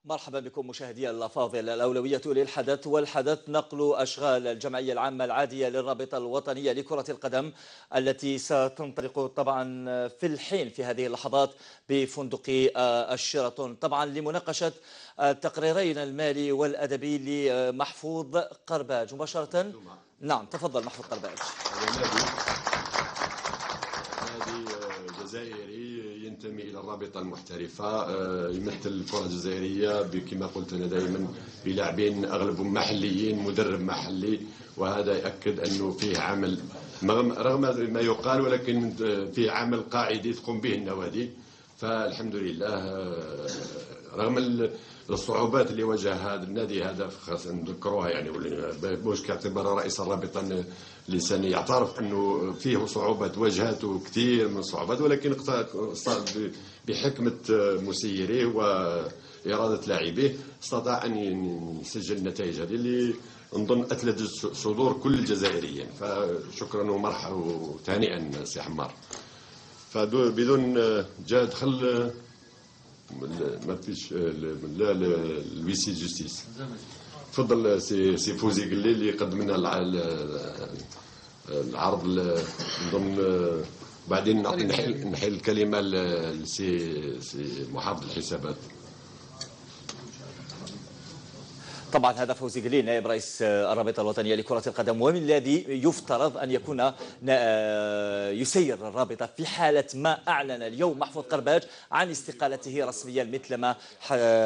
مرحبا بكم مشاهدي الأفاضل. الأولوية للحدث والحدث نقل أشغال الجمعية العامة العادية للرابطة الوطنية لكرة القدم التي ستنطلق طبعا في الحين في هذه اللحظات بفندق الشيراتون، طبعا لمناقشة التقريرين المالي والأدبي لمحفوظ قرباج مباشرة. نعم تفضل محفوظ قرباج. نادي جزائري ينتمي إلى الرابطة المحترفة، يمثل الكرة الجزائرية كما قلت أنا دائما بلاعبين أغلبهم محليين، مدرب محلي، وهذا يؤكد أنه فيه عمل رغم ما يقال، ولكن فيه عمل قاعدي تقوم به النوادي. فالحمد لله رغم الصعوبات اللي واجه هذا النادي هذا، خاصة نذكروها يعني بوش كاعتبر رئيس الرابطة اللساني يعترف أنه فيه صعوبات، واجهته كثير من الصعوبات، ولكن بحكمة مسيريه وإرادة لاعبيه استطاع أن يسجل النتائج هذه اللي نظن أثلجت صدور كل الجزائريين. فشكرا ومرحبا وتهنئا سي حمار. فبدون جا دخل ما فيش لا الويسي جوستيس. تفضل سي فوزي قليل اللي قدم لنا العرض نظن، بعدين نحيل الكلمه لسي محافظ الحسابات. طبعا هذا فوزي قليل نائب رئيس الرابطة الوطنية لكرة القدم، ومن الذي يفترض أن يكون يسير الرابطة في حالة ما أعلن اليوم محفوظ قرباج عن استقالته رسميا مثل ما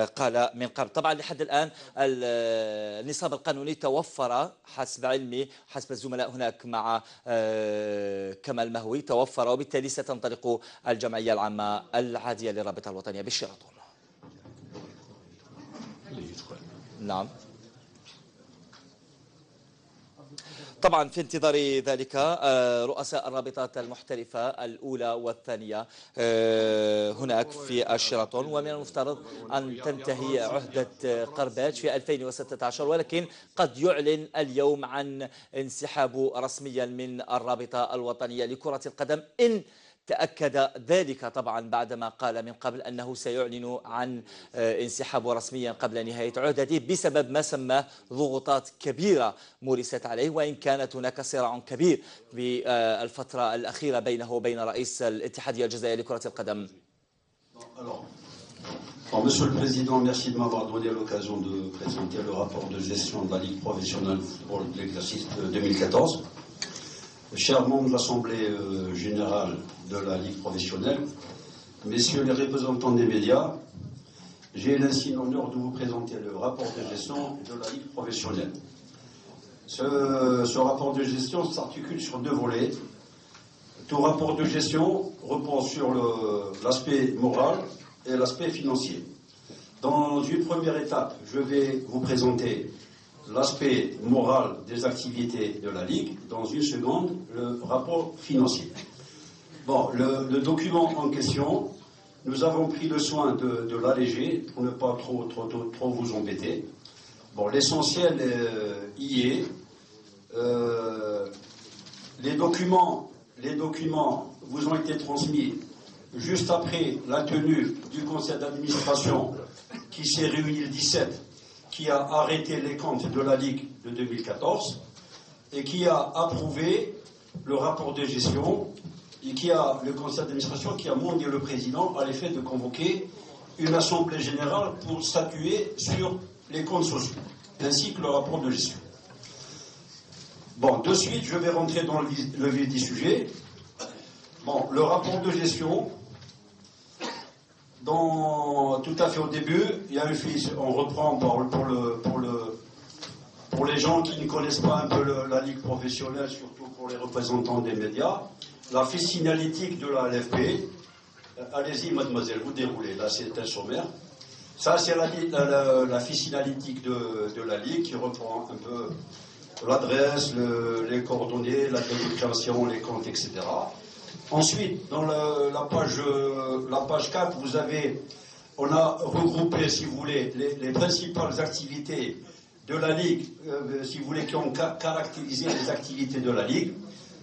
قال من قبل. طبعا لحد الآن النصاب القانوني توفر حسب علمي، حسب الزملاء هناك مع كمال مهوي توفر، وبالتالي ستنطلق الجمعية العامة العادية للرابطة الوطنية بالشيراتون. نعم طبعا في انتظار ذلك رؤساء الرابطات المحترفة الأولى والثانية هناك في الشيراتون، ومن المفترض أن تنتهي عهدة قرباج في 2016، ولكن قد يعلن اليوم عن انسحابه رسميا من الرابطة الوطنية لكرة القدم إن تأكد ذلك، طبعا بعدما قال من قبل أنه سيعلن عن انسحابه رسميا قبل نهاية عهدته بسبب ما سماه ضغوطات كبيرة مورست عليه، وإن كانت هناك صراع كبير في الفترة الأخيرة بينه وبين رئيس الاتحادية الجزائرية لكرة القدم. Monsieur le Président, merci de m'avoir donné l'occasion de présenter le rapport de gestion de la Ligue professionnelle pour l'exercice 2014. Chers membres de l'Assemblée générale de la Ligue professionnelle, messieurs les représentants des médias, j'ai l'insigne honneur de vous présenter le rapport de gestion de la Ligue professionnelle. Ce rapport de gestion s'articule sur deux volets. Tout rapport de gestion repose sur l'aspect moral et l'aspect financier. Dans une première étape, je vais vous présenter l'aspect moral des activités de la Ligue. Dans une seconde, le rapport financier. Bon, le document en question, nous avons pris le soin de l'alléger pour ne pas trop vous embêter. Bon, l'essentiel y est. Les documents vous ont été transmis juste après la tenue du conseil d'administration qui s'est réuni le 17, qui a arrêté les comptes de la Ligue de 2014 et qui a approuvé le rapport de gestion, et le conseil d'administration qui a demandé le président à l'effet de convoquer une assemblée générale pour statuer sur les comptes sociaux, ainsi que le rapport de gestion. Bon, de suite, je vais rentrer dans le vif du sujet. Bon, le rapport de gestion, tout à fait au début, il y a une fiche, on reprend pour les gens qui ne connaissent pas un peu la Ligue professionnelle, surtout pour les représentants des médias, la fiche signalétique de la LFP. Allez-y, mademoiselle, vous déroulez. Là, c'est un sommaire. Ça, c'est la fiche signalétique de la Ligue qui reprend un peu l'adresse, les coordonnées, la déclaration, les comptes, etc. Ensuite, dans la page 4, on a regroupé, si vous voulez, les principales activités de la Ligue, si vous voulez, qui ont caractérisé les activités de la Ligue.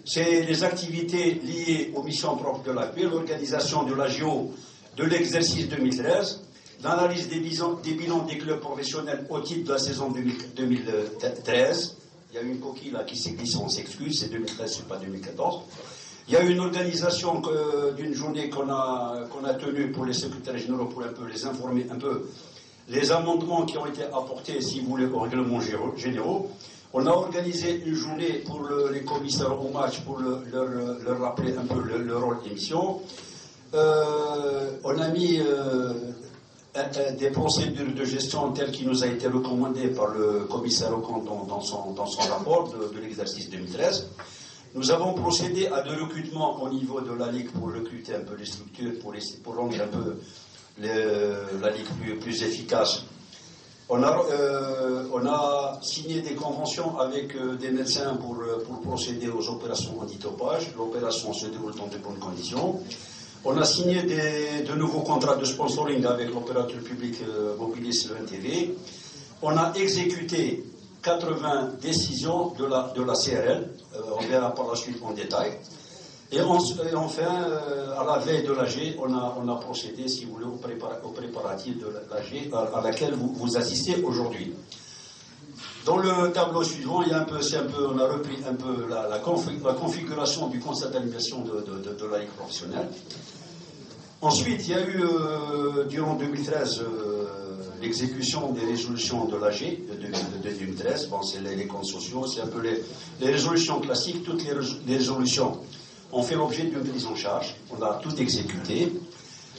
C'est les activités liées aux missions propres de la l'organisation de la JO de l'exercice 2013, l'analyse des bilans des clubs professionnels au titre de la saison 2013. Il y a eu une coquille là qui s'est glissée, on s'excuse, c'est 2013, c'est pas 2014. Il y a eu une organisation d'une journée qu'on a tenue pour les secrétaires généraux pour un peu les informer un peu les amendements qui ont été apportés, si vous voulez, au règlement généraux. On a organisé une journée pour les commissaires au match pour leur rappeler un peu leur rôle et mission. On a mis des procédures de gestion telles qu'il nous a été recommandé par le commissaire au compte dans son rapport de l'exercice 2013. Nous avons procédé à des recrutements au niveau de la Ligue pour recruter un peu les structures, pour rendre un peu la Ligue plus efficace. On a signé des conventions avec des médecins pour procéder aux opérations antidopage. L'opération se déroule dans de bonnes conditions. On a signé de nouveaux contrats de sponsoring avec l'opérateur public Mobilis LNTV. On a exécuté 80 décisions de la CRL. On verra par la suite en détail. Et enfin, à la veille de l'AG, on a procédé, si vous voulez, au préparatif de l'AG à laquelle vous assistez aujourd'hui. Dans le tableau suivant, on a repris un peu la configuration du conseil d'animation de la Ligue professionnelle. Ensuite, il y a eu, durant 2013, l'exécution des résolutions de l'AG de 2013. Bon, c'est les comptes sociaux, c'est un peu les résolutions classiques. Toutes les résolutions ont fait l'objet d'une prise en charge. On a tout exécuté.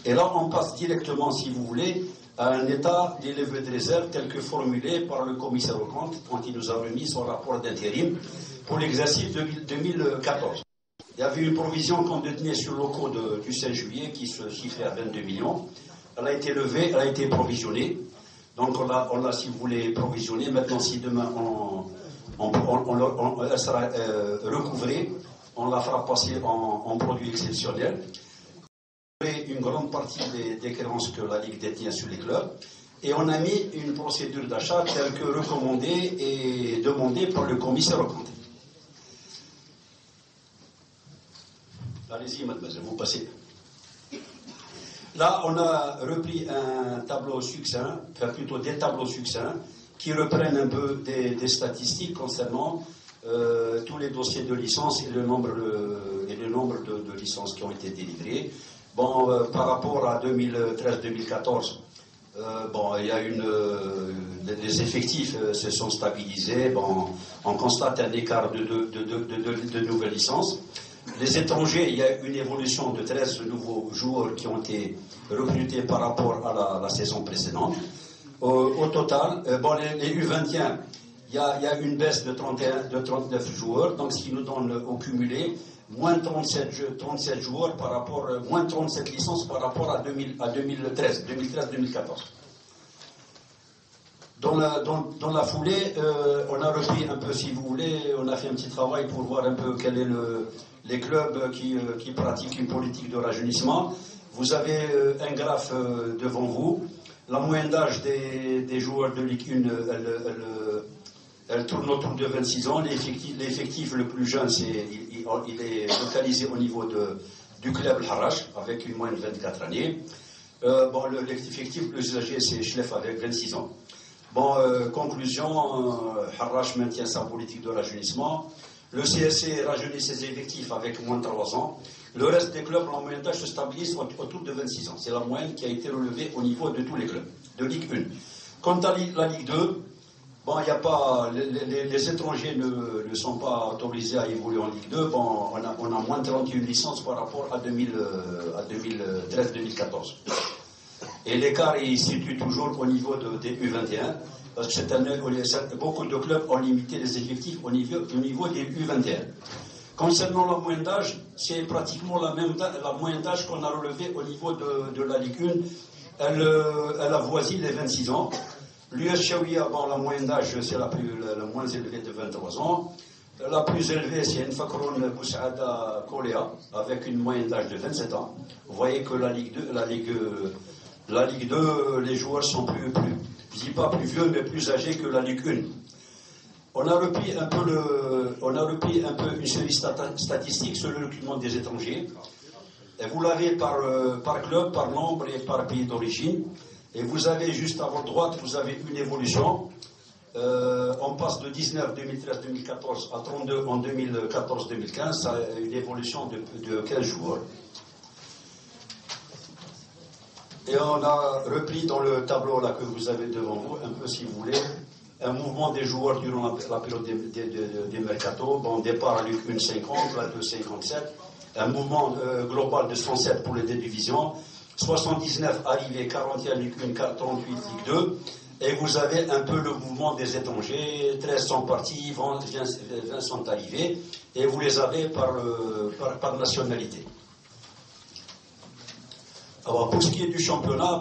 Et là, on passe directement, si vous voulez, à un état d'élevé de réserve tel que formulé par le commissaire aux comptes quand il nous a remis son rapport d'intérim pour l'exercice 2014. Il y avait une provision qu'on détenait sur le locaux du 16 juillet qui se chiffrait à 22 millions. Elle a été levée, elle a été provisionnée. Donc on l'a, si vous voulez, provisionné. Maintenant, si demain elle sera recouvrée, on la fera passer en produit exceptionnel. Une grande partie des créances que la Ligue détient sur les clubs. Et on a mis une procédure d'achat telle que recommandée et demandée par le commissaire aux comptes. Allez-y, mademoiselle, vous passez. Là, on a repris un tableau succinct, enfin plutôt des tableaux succincts, qui reprennent un peu des statistiques concernant tous les dossiers de licence et le nombre de licences qui ont été délivrées. Bon, par rapport à 2013-2014, il y a les effectifs se sont stabilisés. Bon, on constate un écart de nouvelles licences. Les étrangers, il y a une évolution de 13 nouveaux joueurs qui ont été recrutés par rapport à la saison précédente. Au total, les U21, il y a une baisse de 39 joueurs, donc ce qui nous donne au cumulé moins 37 joueurs par rapport, moins 37 licences par rapport à 2013-2014. Dans la foulée, on a repris un peu, si vous voulez, on a fait un petit travail pour voir un peu quel est les clubs qui pratiquent une politique de rajeunissement. Vous avez un graphe devant vous. La moyenne d'âge des joueurs de Ligue 1, elle tourne autour de 26 ans. L'effectif le plus jeune, il est localisé au niveau du club El Harrach, avec une moyenne de 24 années. L'effectif le plus âgé, c'est Chlef avec 26 ans. Conclusion, Harrach maintient sa politique de rajeunissement. Le CSC rajeunit ses effectifs avec moins de 3 ans. Le reste des clubs, en moyenne d'âge, se stabilise autour de 26 ans. C'est la moyenne qui a été relevée au niveau de tous les clubs de Ligue 1. Quant à la Ligue 2, il y a pas, les étrangers ne sont pas autorisés à évoluer en Ligue 2. On a moins de 31 licences par rapport à 2013-2014. Et l'écart, il se situe toujours au niveau des U21. Parce que cette année, beaucoup de clubs ont limité les effectifs au niveau des U21. Concernant la moyenne d'âge, c'est pratiquement la moyenne d'âge qu'on a relevée au niveau de la Ligue 1. Elle avoisine les 26 ans. L'US Chaouia, la moyenne d'âge, c'est la moins élevée de 23 ans. La plus élevée, c'est Nfakroun Boussaada Koléa, avec une moyenne d'âge de 27 ans. Vous voyez que la Ligue 2, les joueurs sont plus je ne dis pas plus vieux, mais plus âgés que la Ligue 1. On a repris un peu une série statistique sur le recrutement des étrangers. Et vous l'avez par club, par nombre et par pays d'origine. Et vous avez juste à votre droite, vous avez une évolution. On passe de 19, 2013, 2014 à 32 en 2014-2015. Ça a une évolution de 15 joueurs. Et on a repris dans le tableau là que vous avez devant vous, un peu si vous voulez, un mouvement des joueurs durant la période des mercato. Bon, départ à Ligue 1 50, la 2 57, un mouvement global de 107 pour les deux divisions, 79 arrivés, 41 Ligue 1, 38 Ligue 2, et vous avez un peu le mouvement des étrangers, 13 sont partis, 20 sont arrivés, et vous les avez par nationalité. Alors, pour ce qui est du championnat,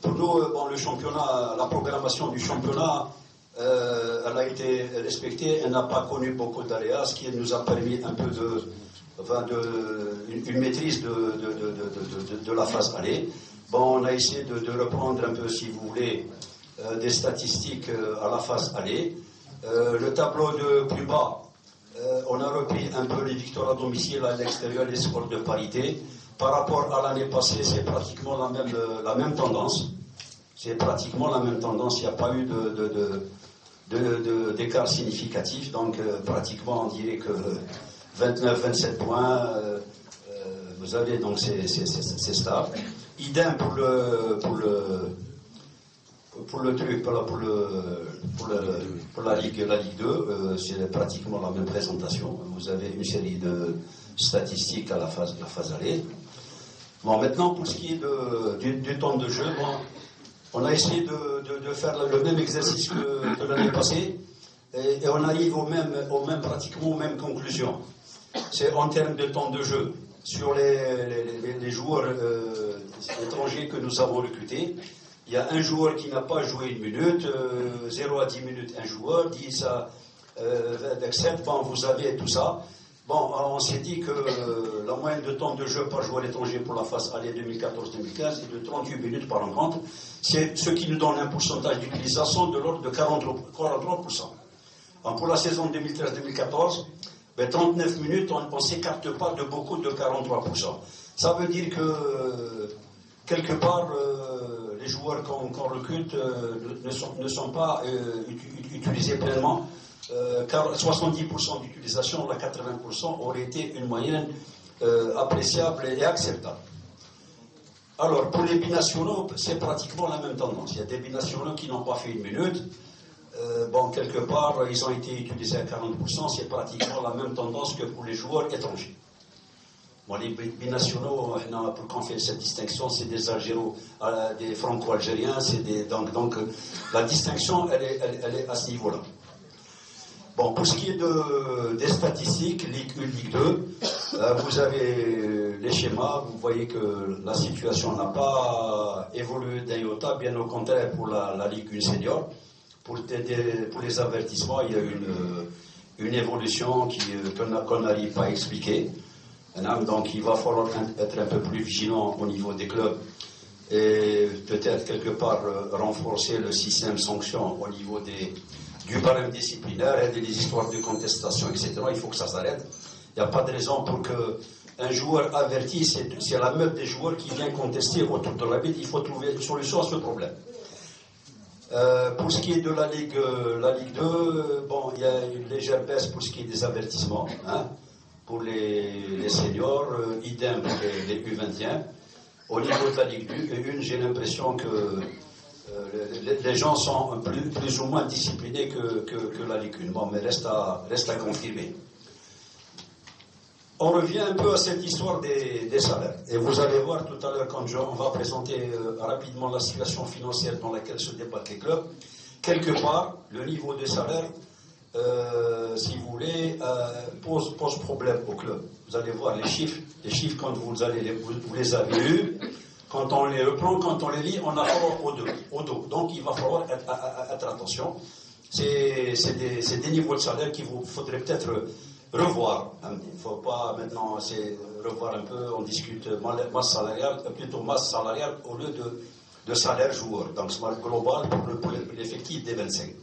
pour nous, le championnat, la programmation du championnat, elle a été respectée, elle n'a pas connu beaucoup d'aléas, ce qui nous a permis un peu une maîtrise de la phase aller. Bon, on a essayé de reprendre un peu, si vous voulez, des statistiques à la phase aller. Le tableau de plus bas, on a repris un peu les victoires à domicile, à l'extérieur, les scores de parité. Par rapport à l'année passée, c'est pratiquement la même tendance. C'est pratiquement la même tendance. Il n'y a pas eu d'écart significatif. Donc, pratiquement, on dirait que 29-27 points, vous avez, donc c'est stable. Idem pour la Ligue 2, c'est pratiquement la même présentation. Vous avez une série de statistiques à la phase aller. Bon, maintenant, pour ce qui est du temps de jeu, on a essayé de faire le même exercice que l'année passée, et on arrive pratiquement aux mêmes conclusions. C'est en termes de temps de jeu. Sur les joueurs étrangers que nous avons recrutés, il y a un joueur qui n'a pas joué une minute, 0 à 10 minutes un joueur, 10 à 7, vous avez tout ça. Bon, on s'est dit que la moyenne de temps de jeu par joueur étranger pour la phase aller 2014-2015 est de 38 minutes par rencontre. C'est ce qui nous donne un pourcentage d'utilisation de l'ordre de 43%. Pour la saison 2013-2014, 39 minutes, on ne s'écarte pas de beaucoup de 43%. Ça veut dire que, quelque part, les joueurs qu'on recrute ne sont pas utilisés pleinement. 70% d'utilisation, la 80% aurait été une moyenne appréciable et acceptable. Alors, pour les binationaux, c'est pratiquement la même tendance. Il y a des binationaux qui n'ont pas fait une minute. Quelque part, ils ont été utilisés à 40%. C'est pratiquement la même tendance que pour les joueurs étrangers. Bon, les binationaux, pour qu'on fait cette distinction, c'est des Algéros, des Franco-Algériens, donc la distinction, elle est à ce niveau-là. Bon, pour ce qui est des statistiques, Ligue 1, Ligue 2, vous avez les schémas, vous voyez que la situation n'a pas évolué d'un iota, bien au contraire pour la Ligue 1 senior. Pour les avertissements, il y a une évolution qu'on n'arrive pas à expliquer. Donc il va falloir être un peu plus vigilant au niveau des clubs et peut-être quelque part renforcer le système sanction au niveau du barème disciplinaire et des histoires de contestation, etc. Il faut que ça s'arrête. Il n'y a pas de raison pour qu'un joueur averti, c'est la meute des joueurs qui vient contester autour de l'arbitre. Il faut trouver une solution à ce problème. Pour ce qui est de la Ligue 2, il y a une légère baisse pour ce qui est des avertissements. Pour les seniors, idem pour les U21. Au niveau de la Ligue 1, j'ai l'impression que les gens sont plus ou moins disciplinés que la Ligue 1. Bon, mais reste à confirmer. On revient un peu à cette histoire des salaires. Et vous allez voir tout à l'heure, quand on va présenter rapidement la situation financière dans laquelle se débattent les clubs, quelque part, le niveau des salaires, si vous voulez, pose problème au club. Vous allez voir les chiffres quand vous les avez lus, quand on les reprend, quand on les lit, on a fort au dos. Donc il va falloir être attention. C'est des niveaux de salaire qu'il vous faudrait peut-être revoir. Il ne faut pas maintenant revoir un peu, on discute masse salariale au lieu de salaire joueur. Donc c'est global pour l'effectif des 25.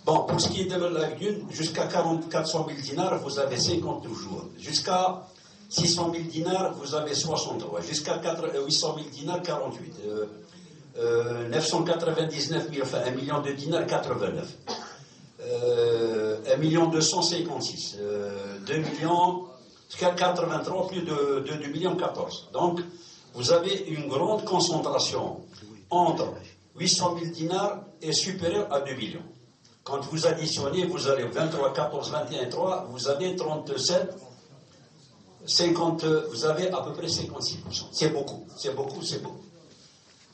Bon, pour ce qui est de la Ligue 1, jusqu'à 400 000 dinars, vous avez 59 joueurs. Jusqu'à 600 000 dinars, vous avez 63. Jusqu'à 800 000 dinars, 48. 999 000, enfin 1 million de dinars, 89. 1 million 256. 2 millions 83, plus de 2 millions 14. Donc, vous avez une grande concentration entre 800 000 dinars et supérieur à 2 millions. Quand vous additionnez, vous allez 23, 14, 21, 3, vous avez 37, 50, vous avez à peu près 56%. C'est beaucoup, c'est beaucoup, c'est beaucoup.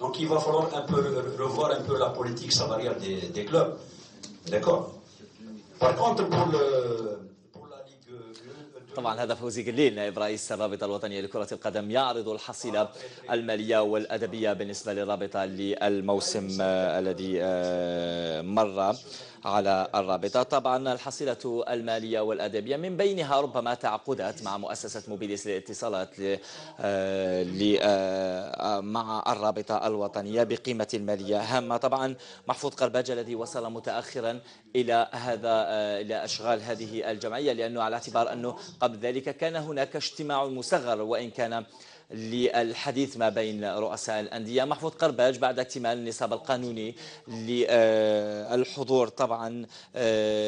Donc il va falloir un peu revoir un peu la politique salariale des clubs. D'accord. Par contre, pour la Ligue 1... طبعا هذا فوزي قليل نائب رئيس الرابطة الوطنية لكرة القدم يعرض الحصيلة المالية والأدبية بالنسبة للرابطة للموسم الذي مر على الرابطة. طبعا الحصيلة المالية والأدبية من بينها ربما تعاقدات مع مؤسسة موبيليس للاتصالات مع الرابطة الوطنية بقيمة مالية هامة. طبعا محفوظ قرباجة الذي وصل متأخرا إلى أشغال هذه الجمعية، لأنه على اعتبار أنه قبل ذلك كان هناك اجتماع مصغر وإن كان للحديث ما بين رؤساء الأندية. محفوظ قرباج بعد اكتمال النصاب القانوني للحضور طبعا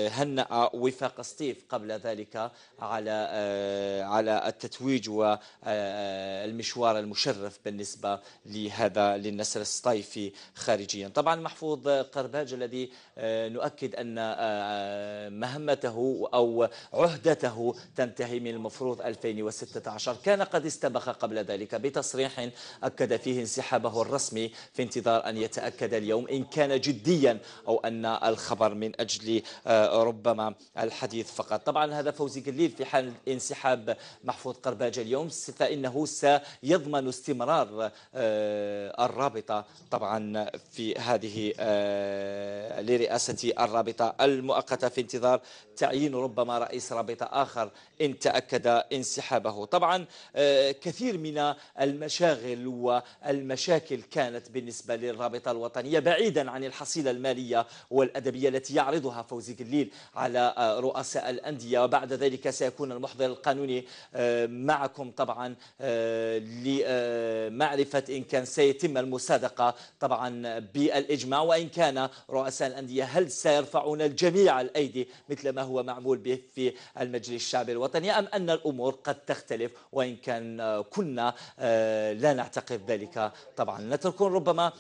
هنأ وفاق سطيف قبل ذلك على التتويج والمشوار المشرف بالنسبة للنسر السطيفي خارجيا. طبعا محفوظ قرباج الذي نؤكد أن مهمته أو عهدته تنتهي من المفروض 2016، كان قد استبق قبل ذلك بتصريح أكد فيه انسحابه الرسمي في انتظار أن يتأكد اليوم إن كان جديا أو أن الخبر من أجل ربما الحديث فقط. طبعا هذا فوزي قليل في حال انسحاب محفوظ قرباج اليوم فإنه سيضمن استمرار الرابطة طبعا في هذه لرئاسة الرابطة المؤقتة في انتظار تعيين ربما رئيس رابطة آخر إن تأكد انسحابه. طبعا كثير من المشاغل والمشاكل كانت بالنسبة للرابطة الوطنية بعيدا عن الحصيلة المالية والأدبية التي يعرضها فوزي قليل على رؤساء الأندية، وبعد ذلك سيكون المحضر القانوني معكم طبعا لمعرفة إن كان سيتم المصادقة طبعا بالإجماع، وإن كان رؤساء الأندية هل سيرفعون الجميع الأيدي مثل ما هو معمول به في المجلس الشعبي الوطني، أم أن الأمور قد تختلف وإن كان كنا لا نعتقد ذلك. طبعا نتركون ربما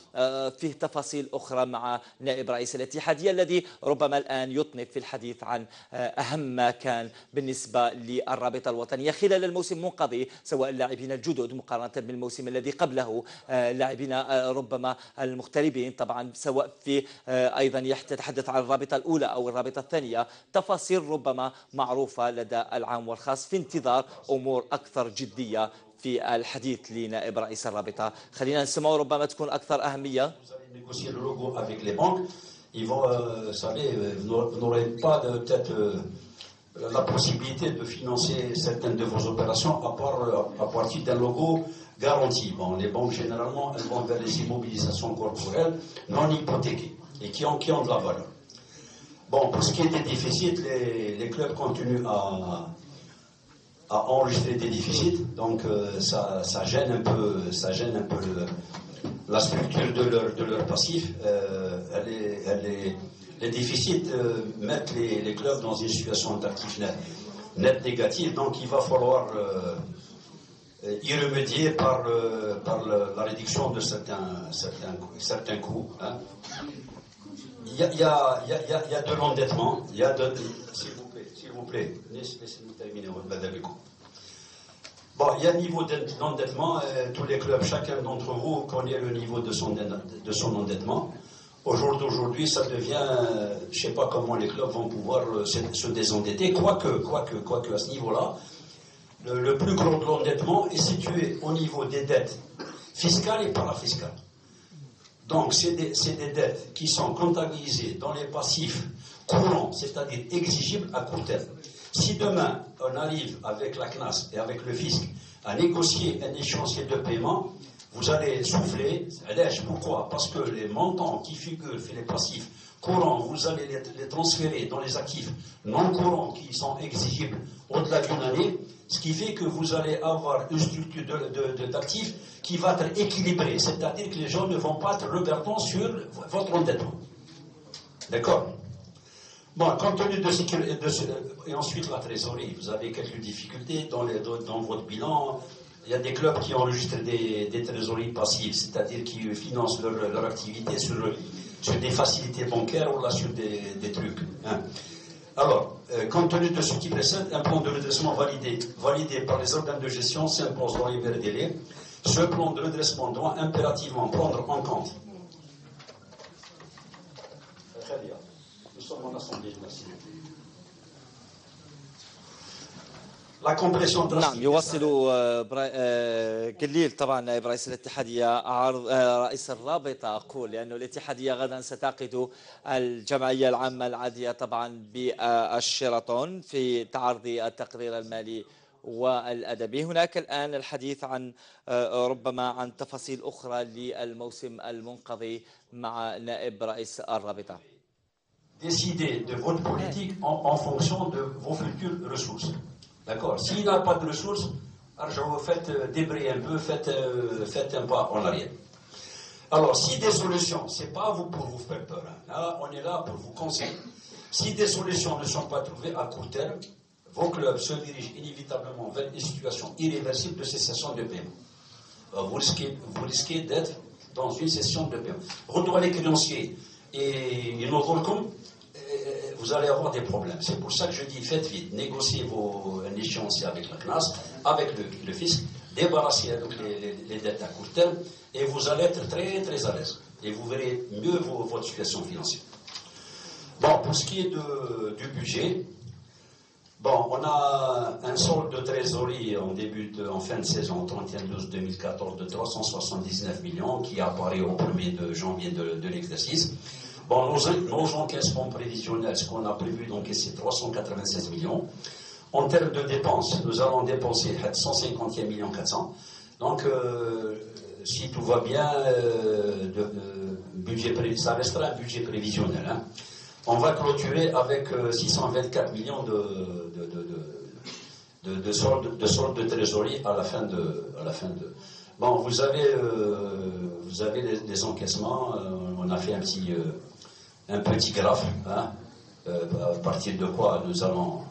فيه تفاصيل أخرى مع نائب رئيس الاتحادية الذي ربما الآن يطنب في الحديث عن أهم ما كان بالنسبة للرابطة الوطنية خلال الموسم المنقضي، سواء اللاعبين الجدد مقارنة بالموسم الذي قبله، لاعبين ربما المغتربين طبعا، سواء في أيضا يتحدث عن الرابطة الأولى أو الرابطة الثانية. تفاصيل ربما معروفة لدى العام والخاص في انتظار أمور أكثر جدية في الحديث لنائب رئيس الرابطة. خلينا نسمع ربما تكون أكثر أهمية. Ils vont, vous savez, vous n'aurez pas peut-être la possibilité de financer certaines de vos opérations à partir d'un logo garanti. Bon, les banques, généralement, elles vont vers les immobilisations corporelles non hypothéquées et qui ont de la valeur. Bon, pour ce qui est des déficits, les clubs continuent à enregistrer des déficits, donc ça gêne un peu la structure de leur passif. Les déficits mettent les clubs dans une situation d'actif net négative, donc il va falloir y remédier par la réduction de certains coûts. Hein. Il y a de l'endettement, s'il vous plaît, laissez-nous terminer, madame. Bon, il y a un niveau d'endettement, tous les clubs, chacun d'entre vous connaît le niveau de son endettement. Aujourd'hui, ça devient, je ne sais pas comment les clubs vont pouvoir se désendetter, quoique à ce niveau-là, le plus gros de l'endettement est situé au niveau des dettes fiscales et parafiscales. Donc, c'est des dettes qui sont comptabilisées dans les passifs courants, c'est-à-dire exigibles à court terme. Si demain, on arrive avec la CNAS et avec le fisc à négocier un échéancier de paiement, vous allez souffler. Pourquoi? Parce que les montants qui figurent sur les passifs courants, vous allez les transférer dans les actifs non courants qui sont exigibles au-delà d'une année, ce qui fait que vous allez avoir une structure d'actifs qui va être équilibrée, c'est-à-dire que les gens ne vont pas être regardants sur votre endettement. D'accord? Bon, compte tenu de ce et ensuite la trésorerie, vous avez quelques difficultés dans votre bilan. Il y a des clubs qui enregistrent des trésoreries passives, c'est-à-dire qui financent leur activité sur des facilités bancaires ou là sur des trucs. Hein. Alors, compte tenu de ce qui précède, un plan de redressement validé par les organes de gestion s'impose dans les meilleurs délais. Ce plan de redressement doit impérativement prendre en compte. Très bien. Nous sommes en assemblée, merci. La compression drastique. نعم يواصل كليل طبعا نائب رئيس الاتحادية عرض رئيس الرابطة أقول لأنه الاتحادية غدا ستعقد الجمعية العامة العادية طبعا بالشيراتون في تعرض التقرير المالي والأدبي. هناك الآن الحديث عن ربما عن تفاصيل أخرى للموسم المنقضي مع نائب رئيس الرابطة. Décider de votre politique en fonction de vos futures ressources. D'accord. S'il n'a pas de ressources, alors faites débrayer un peu, faites un pas en arrière. Alors, si des solutions, c'est pas vous pour vous faire peur. Hein. Là, on est là pour vous conseiller. Si des solutions ne sont pas trouvées à court terme, vos clubs se dirigent inévitablement vers une situation irréversible de cessation de paiement. Vous risquez d'être dans une cessation de paiement. Retour les créanciers et une autre comme vous allez avoir des problèmes. C'est pour ça que je dis, faites vite, négociez vos échéanciers avec la CNAS, avec le fisc, débarrassez les dettes à court terme, et vous allez être très très à l'aise. Et vous verrez mieux votre situation financière. Bon, pour ce qui est du budget, bon, on a un solde de trésorerie en fin de saison 31/12/2014 de 379 millions qui apparaît au 1er janvier de l'exercice. Bon, nos encaissements prévisionnels, ce qu'on a prévu d'encaisser 396 millions. En termes de dépenses, nous allons dépenser 151 millions 400. Donc, si tout va bien, ça restera un budget prévisionnel. Hein. On va clôturer avec 624 millions de solde de trésorerie à la fin de. Bon, vous avez les encaissements. On a fait un petit graphe, hein, à partir de quoi nous allons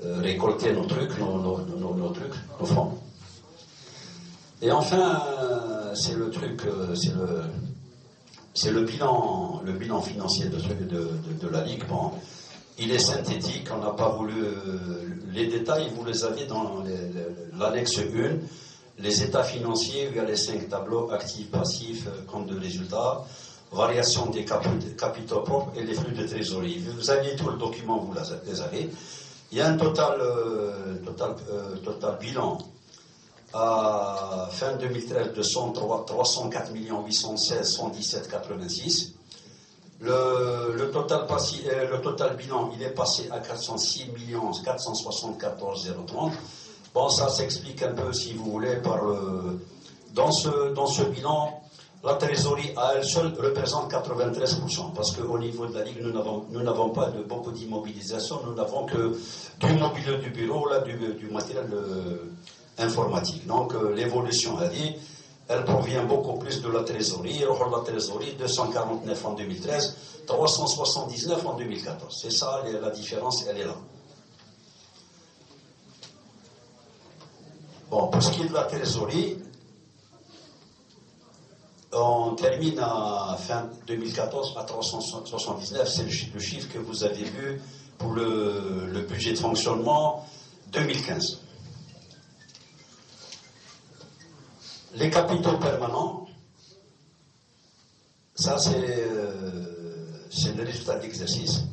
récolter nos trucs, nos fonds. Et enfin, c'est le bilan financier de la Ligue. Bon, il est synthétique, on n'a pas voulu les détails, vous les avez dans l'annexe 1, les états financiers, il y a les 5 tableaux, actifs, passifs, compte de résultats, variation des capitaux propres et les flux de trésorerie. Vous avez tout le document, vous les avez. Il y a un total bilan à fin 2013 de 304 816 117 86. Le total bilan, il est passé à 406 474 030. Bon, ça s'explique un peu, si vous voulez, dans ce bilan, la trésorerie à elle seule représente 93%, parce qu'au niveau de la Ligue, nous n'avons pas beaucoup d'immobilisation, nous n'avons que du mobilier du bureau, là, du matériel informatique. Donc, l'évolution, elle provient beaucoup plus de la trésorerie. La trésorerie, 249 en 2013, 379 en 2014. C'est ça, la différence, elle est là. Bon, pour ce qui est de la trésorerie, on termine à fin 2014 à 379, c'est le chiffre que vous avez vu pour le budget de fonctionnement 2015. Les capitaux permanents, ça c'est le résultat de l'exercice.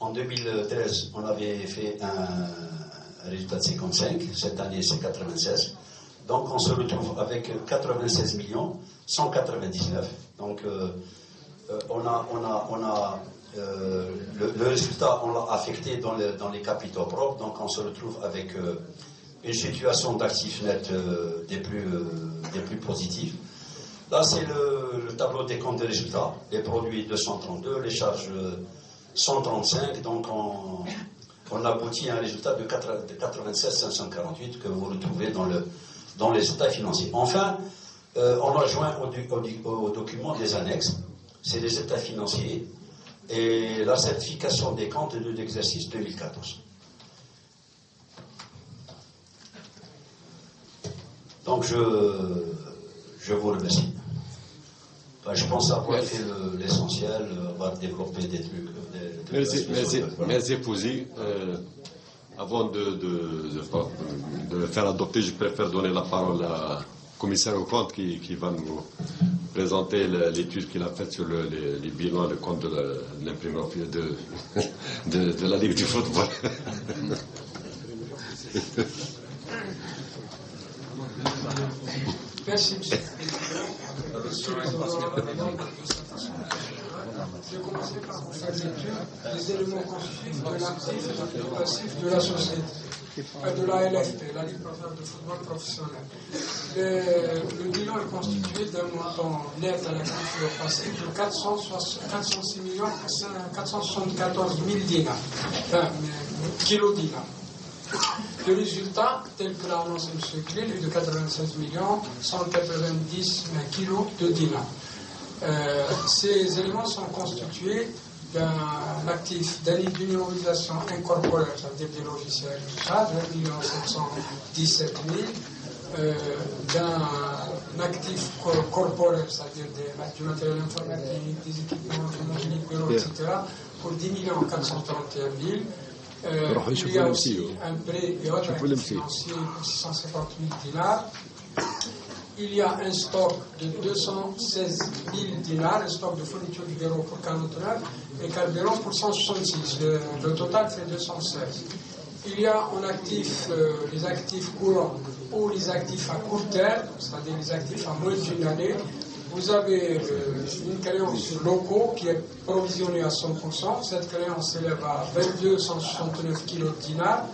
En 2013, on avait fait un résultat de 55, cette année c'est 96. Donc on se retrouve avec 96 millions 199. Donc on a le résultat, on l'a affecté dans les capitaux propres. Donc on se retrouve avec une situation d'actifs nets des plus positifs. Là, c'est le tableau des comptes des résultats. Les produits 232, les charges 135. Donc, on aboutit à un résultat de 87 548 que vous retrouvez dans les états financiers. Enfin, on a joint au document des annexes. C'est les états financiers et la certification des comptes de l'exercice 2014. Donc, je vous remercie. Enfin, je pense avoir fait l'essentiel, avoir développé des trucs. Merci, Fouzi. Avant de faire adopter, je préfère donner la parole à commissaire aux comptes qui va nous présenter l'étude qu'il a faite sur les bilans, le compte de l'imprimerie de la Ligue du football. Merci, monsieur. Je vais commencer par vous faire l'étude des éléments constitutifs de l'actif et du passif de la société, de la LFP, la Ligue de football professionnel. Le bilan est constitué d'un montant net à l'actif et au passif de 406 474 000 dinars, kilodinars. Le résultat, tel que l'a annoncé M. Krill, est de 96 190 kilos de dinars. Ces éléments sont constitués d'un actif d'une immobilisation incorporelle, c'est-à-dire des logiciels, tout ça, de 1 717 000, d'un actif corporel, c'est-à-dire du matériel informatique, des équipements, du mobilier, bureau, etc., pour 10 431 000. Il y a aussi un prêt et autres actifs financiers pour 650 000 dinars. Il y a un stock de 216 000 dinars, un stock de fourniture du bureau pour 49 et carburant pour 166. Le total fait 216. Il y a en actif les actifs courants ou les actifs à court terme, c'est-à-dire les actifs à moins d'une année. Vous avez une créance locaux qui est provisionnée à 100%. Cette créance s'élève à 2269 kg de dinars.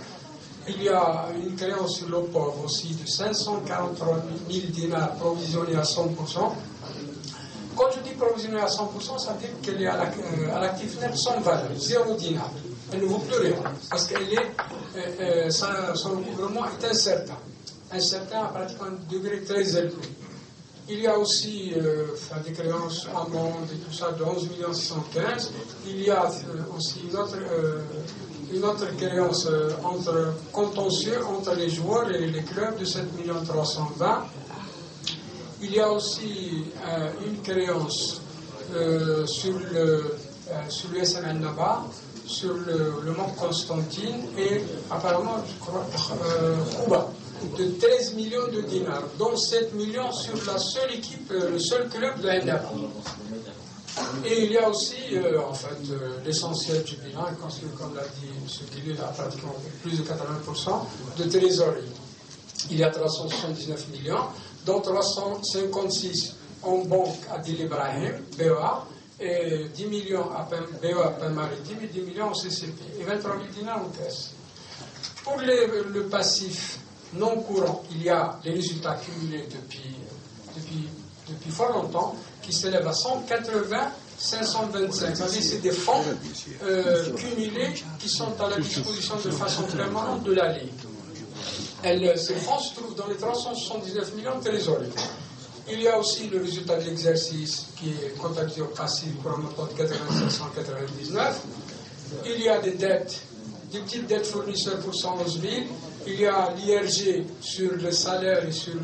Il y a une créance sur l'eau pauvre aussi de 543 000 dinars provisionnée à 100%. Quand je dis provisionnée à 100%, ça veut dire qu'elle est à l'actif net sans valeur, 0 dinar. Elle ne vaut plus rien, parce que son recouvrement est incertain. Incertain à pratiquement un degré très élevé. Il y a aussi des créances amendes et tout ça de 11 615 000. Il y a aussi une autre créance contentieux entre les joueurs et les clubs de 7 320 000. Il y a aussi une créance sur le SMN Naba, sur le Mont Constantine et apparemment, je crois, Kouba, de 13 millions de dinars, dont 7 millions sur la seule équipe, le seul club de la NABA. Et il y a aussi, l'essentiel du bilan, comme l'a dit M. Guillet, à pratiquement plus de 80% de trésorerie. Il y a 379 millions, dont 356 en banque à Dil Ibrahim, BOA, et 10 millions à BOA Maritime et 10 millions au CCP, et 23 000 dinars en caisse. Pour le passif non courant, il y a les résultats cumulés depuis fort longtemps, qui s'élèvent à 180 525. C'est des fonds cumulés qui sont à la disposition de façon permanente de la Ligue. Ces fonds se trouvent dans les 379 millions de trésorerie. Il y a aussi le résultat de l'exercice qui est comptabilisé au passif pour un montant de 8799. Il y a des dettes, des petites dettes fournisseurs pour 111 000. Il y a l'IRG sur le salaire et sur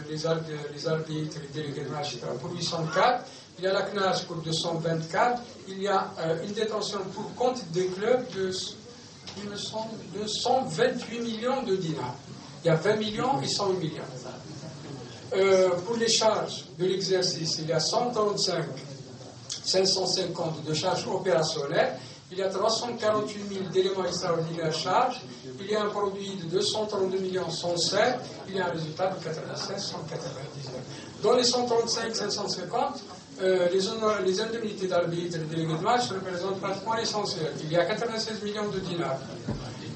les arbitres, les délégués de match, pour 804. Il y a la CNAS pour 224. Il y a une détention pour compte des clubs de 128 millions de dinars. Il y a 20 millions et 108 millions. Pour les charges de l'exercice, il y a 135 550 de charges opérationnelles. Il y a 348 000 d'éléments extraordinaires charges. Il y a un produit de 232 107 000. Il y a un résultat de 96 199. Dans les 135 550, les indemnités d'arbitre et délégués de match représentent pratiquement l'essentiel. Il y a 96 millions de dinars.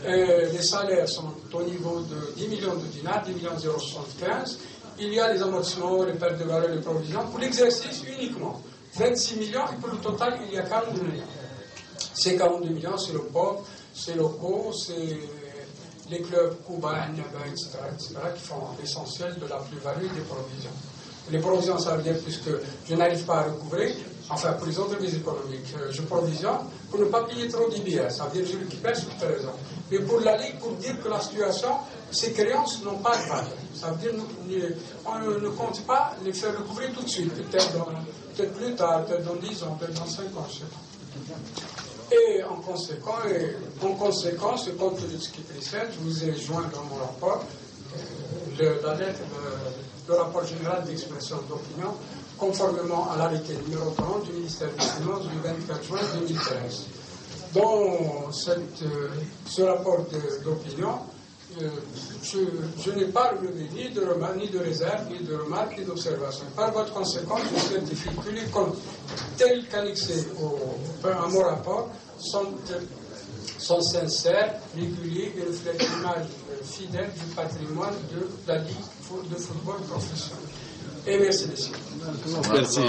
Les salaires sont au niveau de 10 millions de dinars, 10 millions 075. Il y a les amortissements, les pertes de valeur, les provisions. Pour l'exercice uniquement, 26 millions et pour le total, il y a 42 millions. Ces 42 millions, c'est le POP, c'est locaux, c'est les clubs Cuba, etc., qui font l'essentiel de la plus-value des provisions. Les provisions, ça veut dire, puisque je n'arrive pas à recouvrer, enfin pour les entreprises économiques, je provisionne pour ne pas payer trop d'IBS, ça veut dire que je récupère sur raison. Mais pour la Ligue, pour dire que la situation, ces créances n'ont pas de valeur. Ça veut dire qu'on ne compte pas les faire recouvrir tout de suite, peut-être plus tard, peut-être dans 10 ans, peut-être dans 5 ans, je sais pas. Et en conséquence, compte tenu de ce qui précède, je vous ai joint dans mon rapport la lettre le rapport général d'expression d'opinion, conformément à l'arrêté numéro 30 du ministère des Finances du 24 juin 2013. Dans ce rapport d'opinion, je n'ai pas relevé ni de remarques, ni de réserves, ni de remarques, ni d'observations. Par votre conséquence, je certifie que les comptes tels qu'annexés à mon rapport sont sincères, réguliers et reflètent l'image fidèle du patrimoine de la Ligue de football professionnel. Et merci, messieurs. Merci.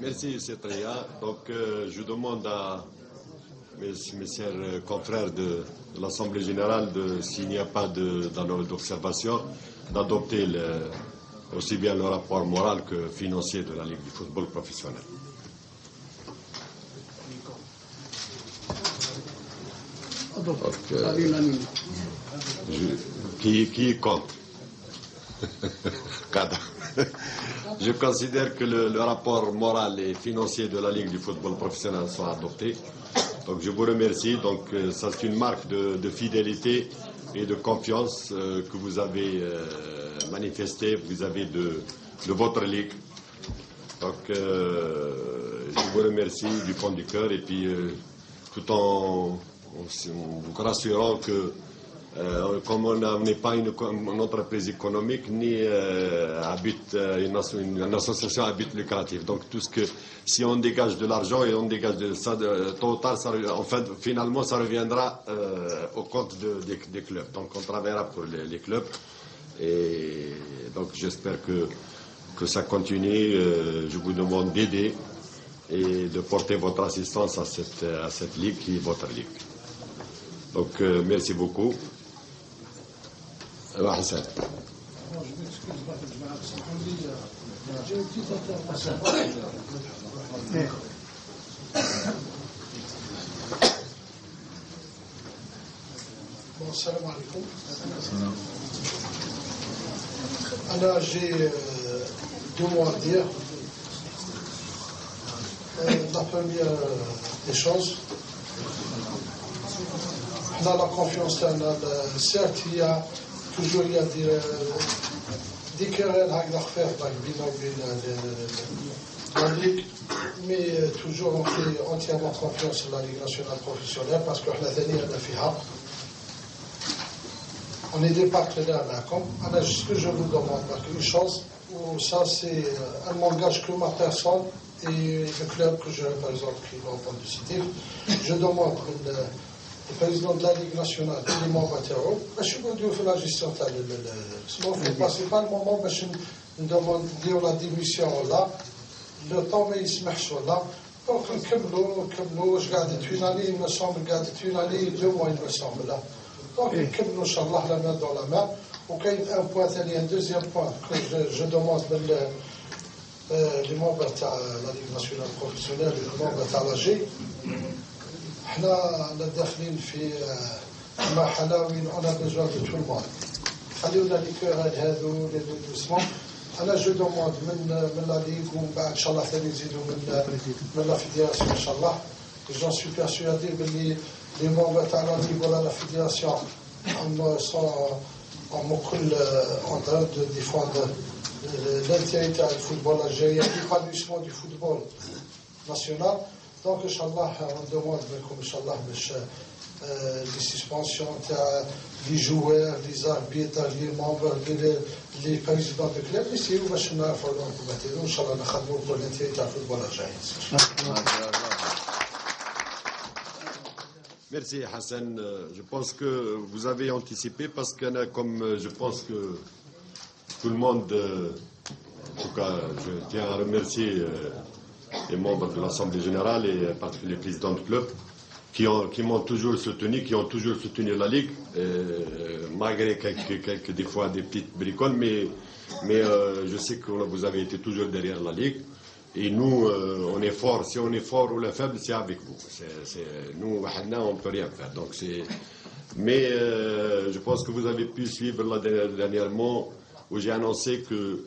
Merci, Cetria. Donc, je demande à mes chers confrères de l'Assemblée générale, s'il n'y a pas d'observation, d'adopter aussi bien le rapport moral que financier de la Ligue du football professionnel. Donc, qui compte? Je considère que le rapport moral et financier de la Ligue du football professionnel sont adoptés. Donc je vous remercie. Donc ça c'est une marque de fidélité et de confiance que vous avez manifestée vis-à-vis de votre Ligue. Donc je vous remercie du fond du cœur et puis tout en vous rassurant que comme on n'est pas une entreprise économique ni une association à but lucratif. Donc si on dégage de l'argent et on dégage de ça, tôt ou tard, finalement ça reviendra au compte des clubs. Donc on travaillera pour les clubs et donc j'espère que ça continue. Je vous demande d'aider et de porter votre assistance à cette ligue qui est votre ligue. Donc merci beaucoup. Alors, Hassan. Bon, salam alaikum. Alors, j'ai 2 mots à dire. La première des choses, on a la confiance, certes, il y a toujours des querelles à faire la Ligue, mais toujours on fait entièrement confiance à la Ligue nationale professionnelle parce que on est des partenaires d'accord. Alors, ce que je vous demande, une chose, ça c'est un langage que ma personne et le club que je représente, qui va entendre citer, je demande le président de la Ligue nationale et les membres latéraux, je veux dire la gestion c'est pas le moment où je me demande de dire la démission là, le temps mais il se met là, donc je garde une année, il me semble, une année, 2 mois, il me semble là. Donc, Inch'Allah, la main dans la main. Ok, un point, un deuxième point que je demande les membres de la Ligue nationale professionnelle et les membres de l'AG. احنا داخلين في مرحله وين انا بزوان دو تو المون خليونا لي كوراد هذو لي دوسمون انا جو دوموند من لا ليغ ومن بعد ان شاء الله ثاني نزيدوا من لا فيدراسيون ان شاء الله جون سوي بيرسيادي باللي لي مونبر تاع لا ليغ ولا لا فيدراسيون هم كل en train de défendre l'intérêt تاع الفوتبول الجزائري l'épanouissement du football national. Donc, Inch'Allah, on demande, Inch'Allah, des suspensions, les joueurs, les arbitres, les membres, les présidents de club. Ici, on va se faire un Inch'Allah, nous pour l'intérêt du football algérien. Merci Hassan. Je pense que vous avez anticipé parce que comme je pense que tout le monde, en tout cas je tiens à remercier les membres de l'Assemblée Générale et en particulier les présidents de club qui m'ont toujours soutenu, qui ont toujours soutenu la Ligue, malgré quelques des fois des petites bricoles, mais je sais que vous avez été toujours derrière la Ligue. Et nous, on est fort. Si on est fort ou la faible, c'est avec vous. Nous, on ne peut rien faire. Donc mais je pense que vous avez pu suivre dernièrement où j'ai annoncé que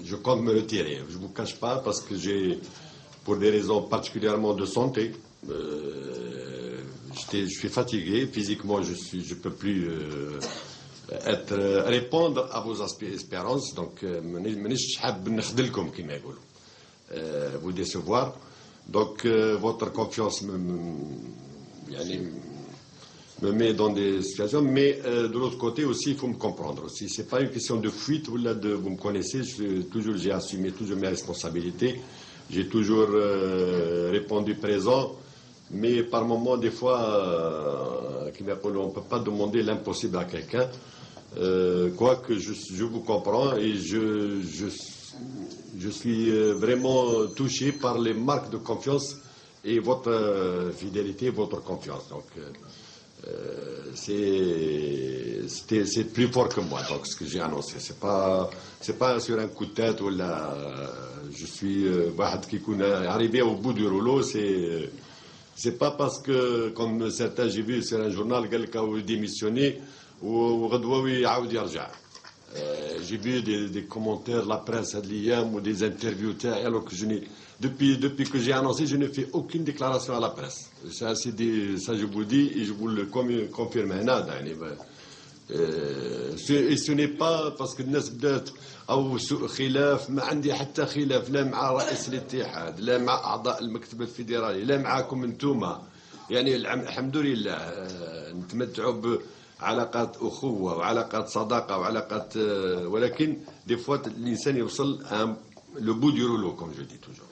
je compte me retirer. Je ne vous cache pas parce que pour des raisons particulièrement de santé, je suis fatigué. Physiquement, je ne peux plus répondre à vos espérances. Donc, vous décevoir. Donc, votre confiance me met dans des situations. Mais de l'autre côté aussi, il faut me comprendre. Ce n'est pas une question de fuite. Vous me connaissez, j'ai assumé toujours mes responsabilités. J'ai toujours répondu présent. Mais par moments, des fois, on ne peut pas demander l'impossible à quelqu'un. Quoique je vous comprends et je suis vraiment touché par les marques de confiance et votre fidélité, votre confiance. Donc, c'est plus fort que moi. Donc, ce que j'ai annoncé, c'est pas sur un coup de tête ou là. Je suis arrivé au bout du rouleau. C'est pas parce que, comme certains j'ai vu sur un journal, quelqu'un a démissionné. J'ai vu des commentaires de la presse ou des interviews alors que depuis que j'ai annoncé, je ne fais aucune déclaration à la presse. Ça je vous le dis et je vous le confirme. Et ce n'est pas parce que الناس بدات او خلاف ما عندي حتى خلاف لا مع رئيس الاتحاد لا مع اعضاء المكتب الفيدرالي لا معكم انتوما يعني الحمد لله نتمتعوا بعلاقات اخوه وعلاقات صداقه وعلاقات ولكن دي فوا الانسان يوصل le bout du rouleau comme je dis toujours.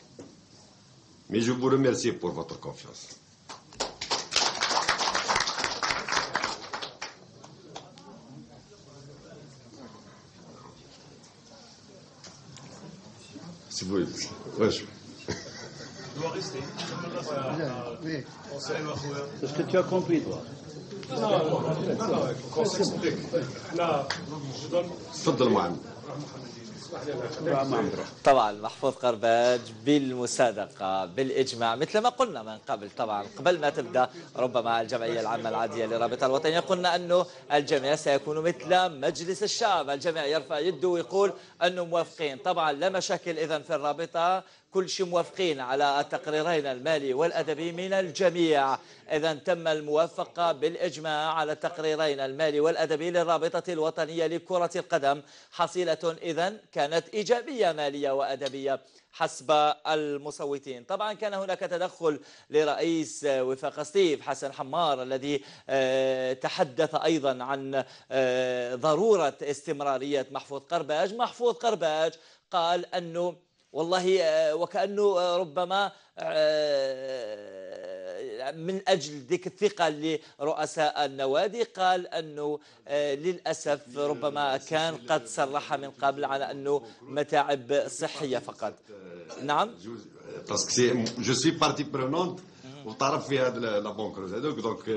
Mais je vous remercie pour votre confiance. Si vous... Ouais, je dois rester. Oui. C'est ce que tu as compris, toi. Non, il faut qu'on s'explique. Là, je donne... تفضل معنا. طبعا محفوظ قرباج بالمصادقة بالإجماع مثل ما قلنا من قبل. طبعا قبل ما تبدأ ربما الجمعية العامة العادية للرابطة الوطنية قلنا أنه الجميع سيكون مثل مجلس الشعب، الجميع يرفع يده ويقول أنه موافقين. طبعا لا مشاكل إذن في الرابطة، كل شيء موافقين على التقريرين المالي والأدبي من الجميع. إذا تم الموافقة بالإجماع على التقريرين المالي والأدبي للرابطة الوطنية لكرة القدم. حصيلة إذن كانت إيجابية مالية وأدبية حسب المصوتين. طبعا كان هناك تدخل لرئيس وفاق ستيف حسن حمار الذي تحدث أيضا عن ضرورة استمرارية محفوظ قرباج. محفوظ قرباج قال أنه والله وكأنه ربما من أجل ذيك الثقة لرؤساء النوادي قال أنه للأسف ربما كان قد صرح من قبل على أنه متاعب صحية فقط. نعم. Parce que je suis partie prenante وطرف في هذا la banque. Donc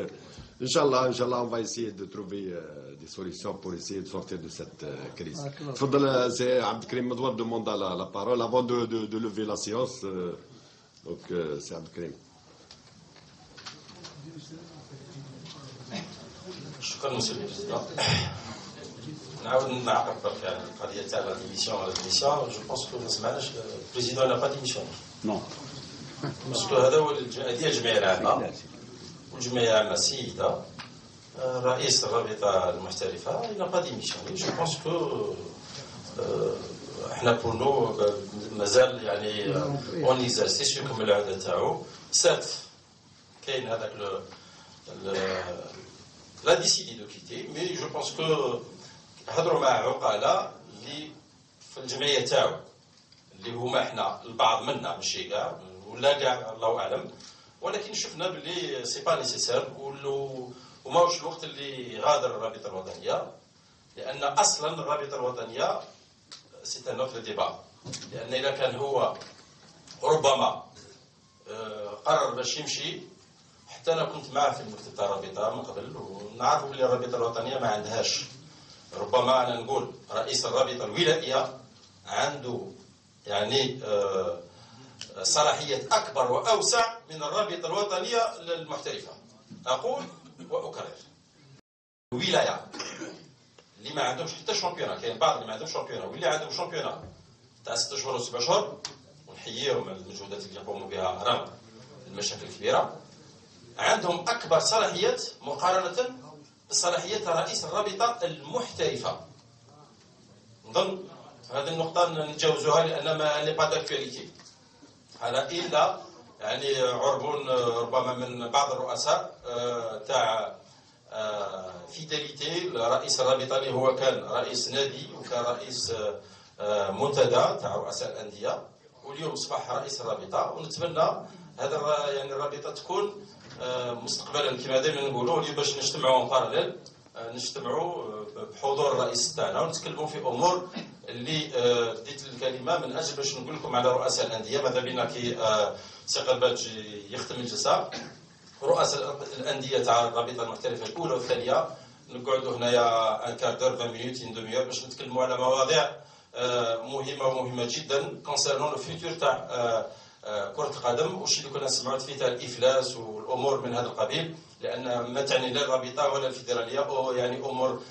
Inch'Allah, on va essayer de trouver des solutions pour essayer de sortir de cette crise. C'est Abdelkrim Medouar demande la parole avant de lever la séance. Donc c'est Abdelkrim. شكرا مسيو البريزيدون. نعاود نعقب على القضيه تاع لا ديميسيون جو بونس كو ما سمعناش البريزيدون لا با ديميسيون. نو. باسكو هذا هو هذه الجمعيه العامه والجمعيه العامه السيده رئيس الرابطه المحترفه لا با ديميسيون. جو بونس كو احنا بور نو مازال يعني اون اكزارسيس يكمل العاده تاعو. سات كاين هذاك لا ديسيدي دو كيتي مي جو بونس كو هضروا مع عقلاء اللي في الجمعيه تاعو اللي هما احنا البعض منا ماشي كاع ولا كاع الله اعلم، ولكن شفنا باللي سي با نيسيسير وماهوش الوقت اللي غادر الرابطه الوطنيه، لان اصلا الرابطه الوطنيه سي ان نوتر ديبا، لان اذا كان هو ربما قرر باش يمشي، حتى انا كنت معه في المكتب تاع الرابطه من قبل ونعرف بلي الرابطه الوطنيه ما عندهاش، ربما انا نقول رئيس الرابطه الولائيه عنده يعني صلاحيات اكبر واوسع من الرابطه الوطنيه للمحترفه. اقول واكرر، ولايه اللي ما عندهمش حتى شامبيونا، كاين بعض اللي ما عندهمش شامبيونا واللي عندهم شامبيونا تاع 6 شهور و7 شهور، ونحييهم على المجهودات اللي يقوموا بها رغم المشاكل الكبيره، عندهم اكبر صلاحيات مقارنه بصلاحيات رئيس الرابطه المحترفه. نظن هذه النقطه نتجاوزوها لان ما ني با داكtualité. على الا يعني عربون ربما من بعض الرؤساء تاع فيداليتي رئيس الرابطه اللي هو كان رئيس نادي وكان رئيس منتدى تاع رؤساء الانديه واليوم اصبح رئيس الرابطه، ونتمنى هذا يعني الرابطه تكون مستقبلا كما دائما نقولوا اللي باش نجتمعوا باراليل، نجتمعوا بحضور الرئيس تاعنا ونتكلموا في امور اللي ديت الكلمه من اجل باش نقول لكم على رؤساء الانديه. ماذا بينا كي سي قلباج يختم الجلسه رؤساء الانديه تاع الرابطه المحترفه الاولى والثانيه نقعدوا هنايا ان كاردور 20 مينوت ان دوميور باش نتكلموا على مواضيع مهمه جدا كونسيرنون لو فيتور تاع كرة القدم، وش اللي كنا سمعت فيه تاع الافلاس والامور من هذا القبيل، لان ما تعني لا الرابطه ولا الفيدراليه او يعني امور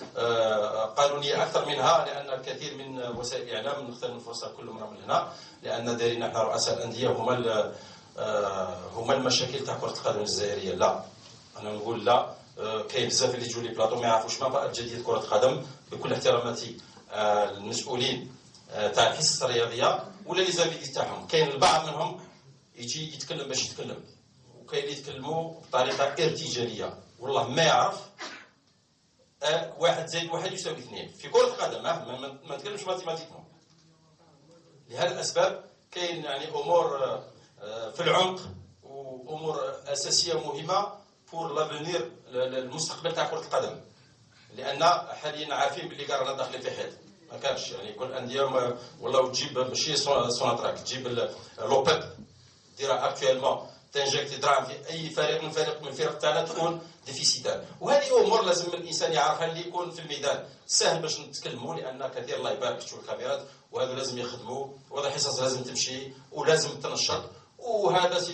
قانونيه اكثر منها، لان الكثير من وسائل الاعلام نغتنم الفرصه كل مره من هنا لان دايرين احنا رؤساء الانديه هما المشاكل تاع كرة القدم الجزائريه. لا، انا نقول لا، كاين بزاف اللي يجوا لي بلاطو ما يعرفوش ما بقى جديد كرة القدم، بكل احتراماتي المسؤولين تاع الحصص الرياضيه ولا لي زاميدي تاعهم، كاين البعض منهم يجي يتكلم باش يتكلم، وكاين اللي يتكلموا بطريقه ارتجاليه والله ما يعرف 1 زائد 1 يساوي 2 في كرة القدم، ما نتكلمش ماتيماتيكمون. لهذه الاسباب كاين يعني امور في العمق وامور اساسيه مهمه بور لافونير المستقبل تاع كرة القدم، لان حاليا عارفين باللي رانا داخلين في حيط ما كانش يعني كل الانديه ولا تجيب ماشي سوناتراك تجيب لوبيب ديرها اكطوالمون تنجكتي دراهم في اي فريق من الفرق تاعنا تكون ديفيسيتال، وهذه امور لازم الانسان يعرفها اللي يكون في الميدان سهل باش نتكلموا، لان كثير الله يبارك تشوف الكاميرات وهذا لازم يخدموا وهذا الحصص لازم تمشي ولازم تنشط، وهذا سي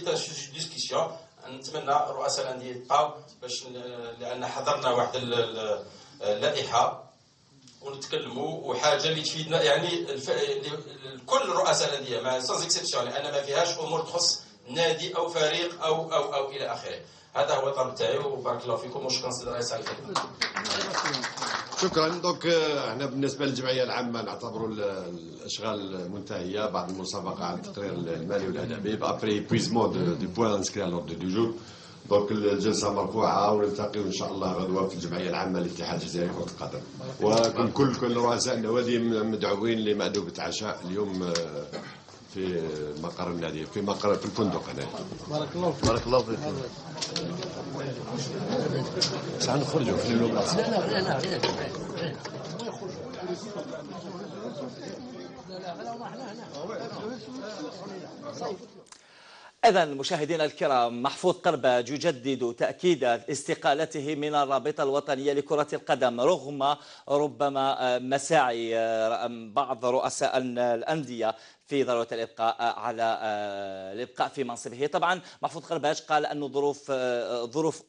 ديسكسيون. نتمنى رؤساء الانديه يبقاو باش لان حضرنا واحد اللائحه ونتكلموا وحاجه اللي تفيدنا يعني كل رؤساء الانديه ما سانز اكسبسيون، لان ما فيهاش امور تخص نادي او فريق او الى اخره. هذا هو الطلب تاعي وبارك الله فيكم وشكرا سيدي الرئيس على الكلمه. شكرا. دونك احنا بالنسبه للجمعيه العامه نعتبروا الاشغال منتهيه بعد المسابقه على التقرير المالي والادبي ابري بويزمون دو بوان انسكري على لوردو دو جور. دونك الجلسه مرفوعه ونلتقي ان شاء الله غدوه في الجمعيه العامه للاتحاد الجزائري لكره القدم، وكن كل رؤساء النوادي مدعوين لمأدبة عشاء اليوم في مقر النادي في الفندق هنا. بارك الله فيك. بارك الله فيك. ساعة نخرجوا في اللوبلاص. إذن مشاهدينا الكرام، محفوظ قرباج يجدد تأكيد استقالته من الرابطة الوطنية لكرة القدم رغم ربما مساعي بعض رؤساء الأندية في ضرورة الإبقاء في منصبه. طبعا محفوظ قرباج قال أن ظروف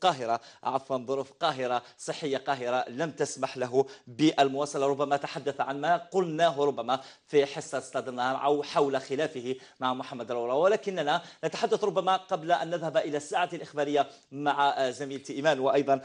قاهرة صحية قاهرة لم تسمح له بالمواصلة، ربما تحدث عن ما قلناه ربما في حصة استاد النهار أو حول خلافه مع محمد الروراوي، ولكننا نتحدث نتحدث ربما قبل أن نذهب إلى الساعة الإخبارية مع زميلتي إيمان وأيضا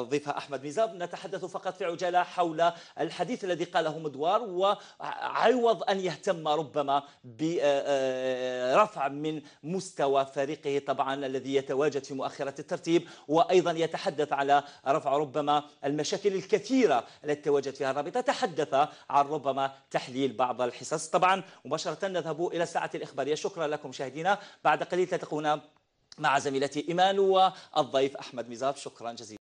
ضيفها أحمد ميزاب، نتحدث فقط في عجالة حول الحديث الذي قاله مدوار، وعوض أن يهتم ربما برفع من مستوى فريقه طبعا الذي يتواجد في مؤخرة الترتيب، وأيضا يتحدث على رفع ربما المشاكل الكثيرة التي تواجد فيها الرابطة، تحدث عن ربما تحليل بعض الحصص. طبعا مباشرة نذهب إلى الساعة الإخبارية. شكرا لكم مشاهدينا، بعد قليل تلتقون مع زميلتي إيمان والضيف أحمد ميزاب. شكرا جزيلا.